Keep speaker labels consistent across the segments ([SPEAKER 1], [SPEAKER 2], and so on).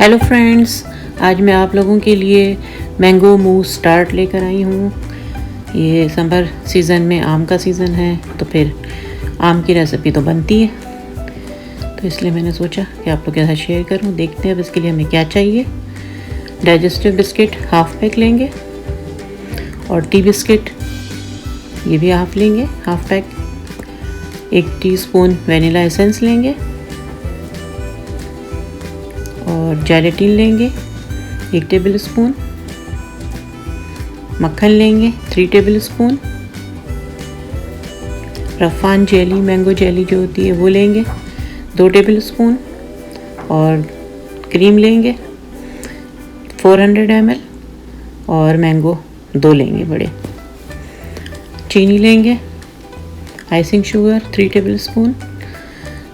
[SPEAKER 1] Hello friends, आज मैं आप लोगों के लिए मैंगो मूस टार्ट लेकर आई हूँ। ये समर सीज़न में आम का सीज़न है, तो फिर आम की रेसिपी तो बनती है, तो इसलिए मैंने सोचा कि आप लोग के साथ शेयर करूँ। देखते हैं अब इसके लिए हमें क्या चाहिए। डाइजेस्टिव बिस्किट हाफ पैक लेंगे और टी बिस्किट ये भी हाफ लेंगे, half pack. 1 teaspoon vanilla essence लेंगे और जेलेटिन लेंगे 1 टेबल स्पून। मक्खन लेंगे 3 टेबल स्पून। रफान जेली, मैंगो जेली जो होती है वो लेंगे 2 टेबल स्पून। और क्रीम लेंगे 400 ml और मैंगो 2 लेंगे बड़े। चीनी लेंगे, आइसिंग शुगर 3 टेबल स्पून।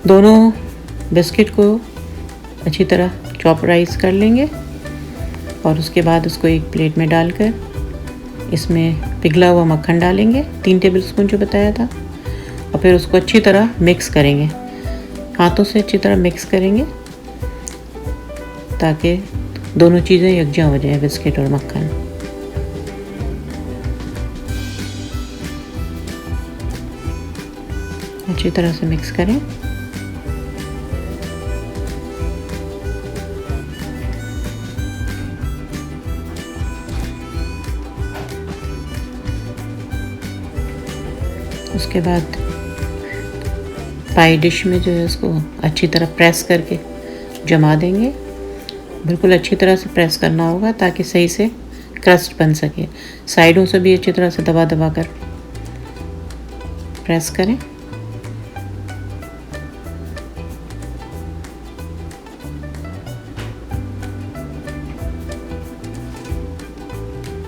[SPEAKER 1] दोनों बिस्किट को अच्छी तरह चॉपराइज कर लेंगे और उसके बाद उसको एक प्लेट में डालकर इसमें पिघला हुआ मक्खन डालेंगे 3 टेबल स्पून जो बताया था, और फिर उसको अच्छी तरह मिक्स करेंगे। हाथों से अच्छी तरह मिक्स करेंगे ताकि दोनों चीज़ें यकजा हो जाए, बिस्किट और मक्खन। अच्छी तरह से मिक्स करें। उसके बाद पाई डिश में जो है उसको अच्छी तरह प्रेस करके जमा देंगे। बिल्कुल अच्छी तरह से प्रेस करना होगा ताकि सही से क्रस्ट बन सके। साइडों से भी अच्छी तरह से दबा दबा कर प्रेस करें।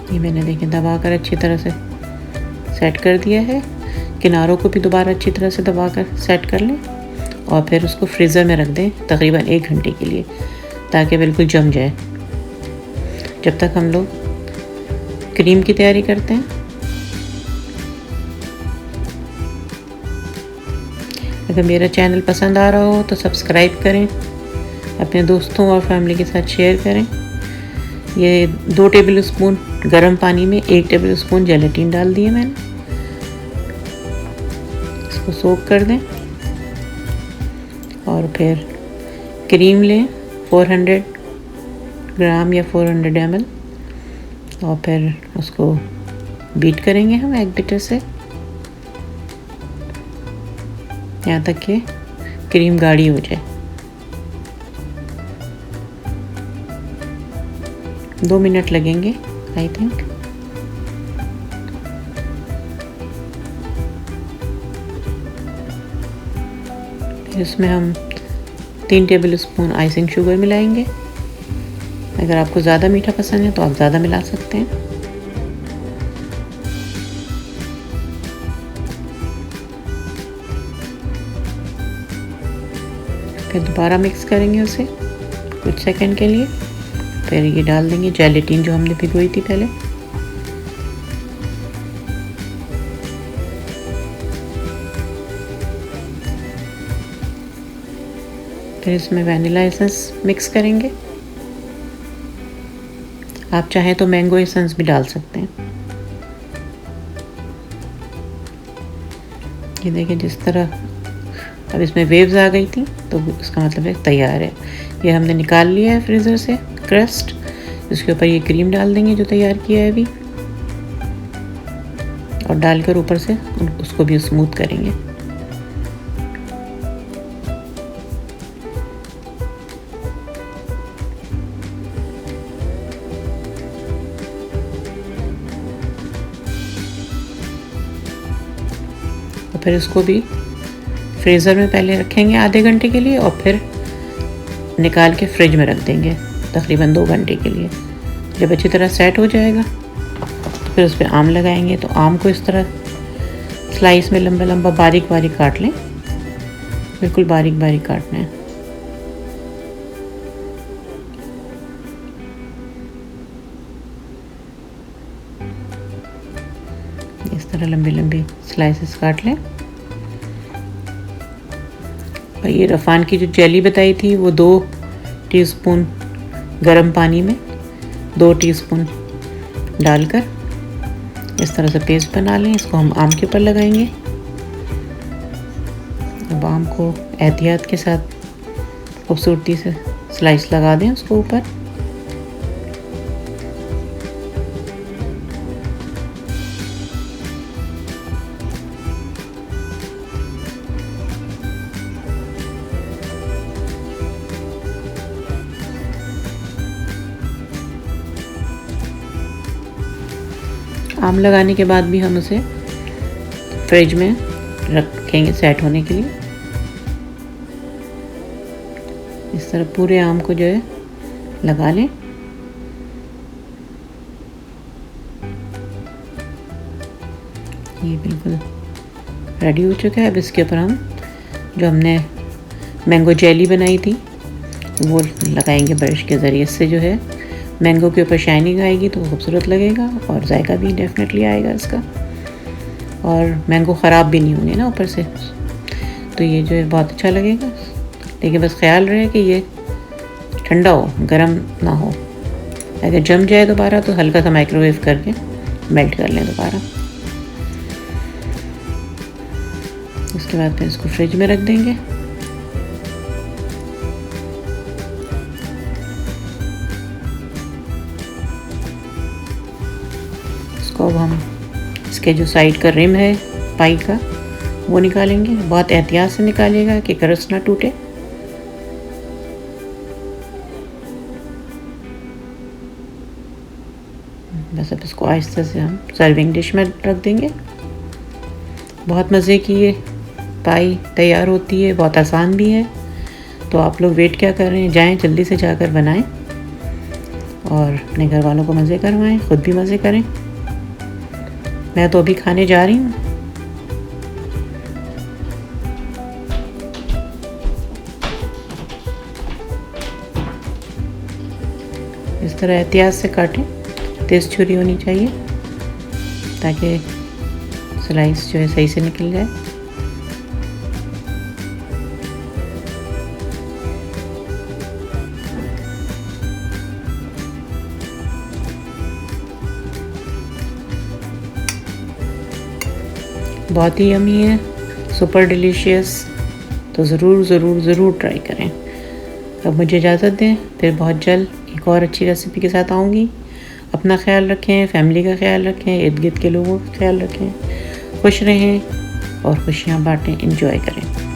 [SPEAKER 1] ये मैंने देखिए दबा कर अच्छी तरह से सेट कर दिया है। किनारों को भी दोबारा अच्छी तरह से दबाकर सेट कर लें और फिर उसको फ्रीज़र में रख दें तकरीबन 1 घंटे के लिए, ताकि बिल्कुल जम जाए। जब तक हम लोग क्रीम की तैयारी करते हैं। अगर मेरा चैनल पसंद आ रहा हो तो सब्सक्राइब करें, अपने दोस्तों और फैमिली के साथ शेयर करें। ये 2 टेबल स्पून गर्म पानी में 1 टेबल स्पून जेलेटिन डाल दिए मैंने। इसको सोक कर दें और फिर क्रीम लें 400 ग्राम या 400 ml और फिर उसको बीट करेंगे हम एग बीटर से यहाँ तक कि क्रीम गाढ़ी हो जाए। 2 मिनट लगेंगे आई थिंक। फिर इसमें हम 3 टेबल स्पून आइसिंग शुगर मिलाएंगे। अगर आपको ज़्यादा मीठा पसंद है तो आप ज़्यादा मिला सकते हैं। फिर दोबारा मिक्स करेंगे उसे कुछ सेकंड के लिए। फिर ये डाल देंगे जेलेटिन जो हमने भिगोई थी पहले। फिर इसमें वैनिला एसेंस मिक्स करेंगे। आप चाहें तो मैंगो एसेंस भी डाल सकते हैं। ये देखिए जिस तरह अब इसमें वेव्स आ गई थी तो उसका मतलब है तैयार है। ये हमने निकाल लिया है फ्रीज़र से क्रस्ट। इसके ऊपर ये क्रीम डाल देंगे जो तैयार किया है अभी, और डालकर ऊपर से उसको भी स्मूथ करेंगे। और फिर इसको भी फ्रीज़र में पहले रखेंगे आधे घंटे के लिए और फिर निकाल के फ्रिज में रख देंगे तकरीबन 2 घंटे के लिए। जब अच्छी तरह सेट हो जाएगा तो फिर उस पर आम लगाएंगे। तो आम को इस तरह स्लाइस में लंबा लंबा बारीक बारीक काट लें, बिल्कुल बारीक बारीक काटना है। इस तरह लंबी लंबी स्लाइसेस काट लें। और ये रफ़ान की जो जेली बताई थी वो 2 टीस्पून गर्म पानी में 2 टीस्पून डालकर इस तरह से पेस्ट बना लें। इसको हम आम के ऊपर लगाएंगे। अब आम को एहतियात के साथ खूबसूरती से स्लाइस लगा दें उसको ऊपर। आम लगाने के बाद भी हम उसे फ्रिज में रखेंगे सेट होने के लिए। इस तरह पूरे आम को जो है लगा लें। ये बिल्कुल रेडी हो चुका है। अब इसके ऊपर हम जो हमने मैंगो जेली बनाई थी वो लगाएंगे ब्रश के ज़रिए। इससे जो है मैंगो के ऊपर शाइनिंग आएगी तो खूबसूरत लगेगा और जायका भी डेफिनेटली आएगा इसका, और मैंगो ख़राब भी नहीं होंगे ना ऊपर से, तो ये जो है बहुत अच्छा लगेगा। लेकिन बस ख्याल रहे कि ये ठंडा हो, गर्म ना हो। अगर जम जाए दोबारा तो हल्का सा माइक्रोवेव करके मेल्ट कर लें दोबारा। उसके बाद फिर इसको फ्रिज में रख देंगे। इसको अब हम इसके जो साइड का रिम है पाई का वो निकालेंगे। बहुत एहतियात से निकालिएगा कि क्रस्ट ना टूटे। बस अब इसको आहिस्ते से हम सर्विंग डिश में रख देंगे। बहुत मज़े की ये पाई तैयार होती है, बहुत आसान भी है। तो आप लोग वेट क्या कर रहे हैं, जाएं जल्दी से जाकर बनाएं और अपने घर वालों को मज़े करवाएं, ख़ुद भी मज़े करें। मैं तो अभी खाने जा रही हूँ। इस तरह एहतियात से काटें, तेज़ छुरी होनी चाहिए ताकि स्लाइस जो है सही से निकल जाए। बहुत ही यमी है, सुपर डिलीशियस। तो ज़रूर ट्राई करें। अब मुझे इजाज़त दें, फिर बहुत जल्द एक और अच्छी रेसिपी के साथ आऊँगी। अपना ख्याल रखें, फैमिली का ख्याल रखें, इर्द गिर्द के लोगों का ख्याल रखें। खुश रहें और खुशियाँ बांटें, एंजॉय करें।